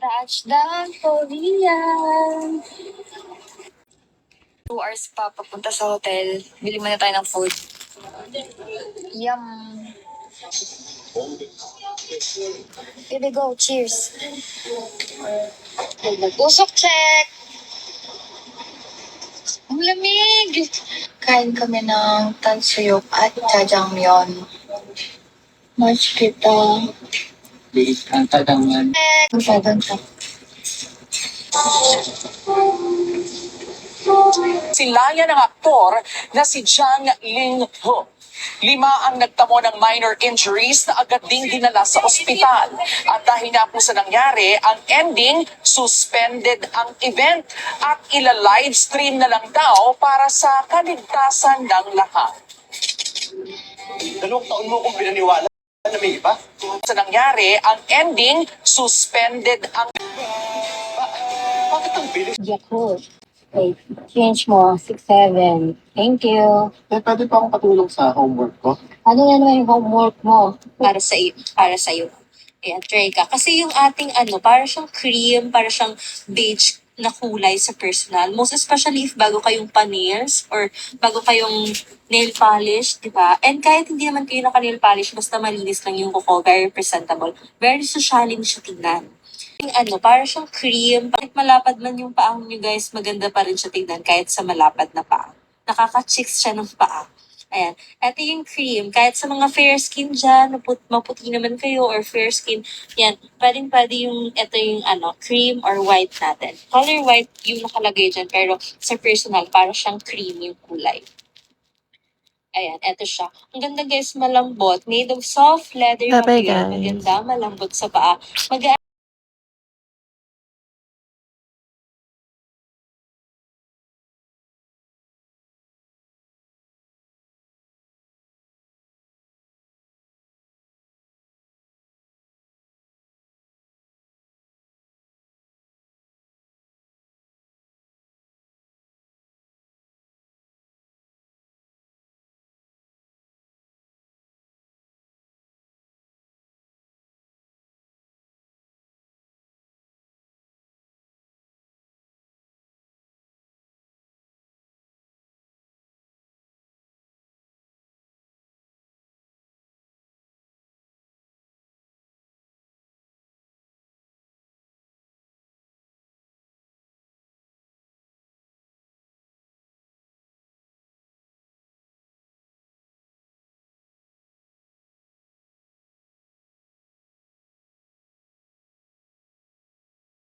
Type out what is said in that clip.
Touchdown, Korean! 2 hours pa papunta sa hotel. Bili muna tayo ng food. Yum! Here we go. Cheers! Usok check! Ang lamig! Kain kami ng tansuyok at jajangmyeon. Much kita. Ang tadangan. Masyadong siya. Silaya ng aktor na si Jang Ling-ho. 5 ang nagtamo ng minor injuries na agad ding dinala sa ospital. At dahil nga po sa nangyari, ang ending, suspended ang event at ila-livestream na lang daw para sa kaligtasan ng lahat. 2 taon mo kong pinaniwala na may iba? Sa nangyari, ang ending, suspended ang... Bakit ang bilis? Yakult. Wait, change mo. 6-7. Thank you. Pwede pa akong patulong sa homework ko? Ano yan naman yung homework mo? Para sa iyo, para sa iyo. Ayan, try ka. Kasi yung ating para siyang cream, para siyang beige na kulay sa personal. Most especially if bago kayong pa-nails or bago kayong nail polish, di ba? And kahit hindi naman kayo naka-nail polish, basta malinis lang yung kuko, very presentable. Very socialing siya tingnan. Yung para siyang cream. Kahit malapad man yung paa nyo guys, maganda pa rin siya tingnan kahit sa malapad na paa. Nakaka-chicks siya ng paa. Ayan. Ito yung cream. Kahit sa mga fair skin dyan, maputi naman kayo or fair skin, yan, pwede ito yung cream or white natin. Color white yung nakalagay dyan, pero sa personal, para siyang cream yung kulay. Ayan, eto siya. Ang ganda guys, malambot. Made of soft leather Bye-bye, material. guys. Maganda, malambot sa paa.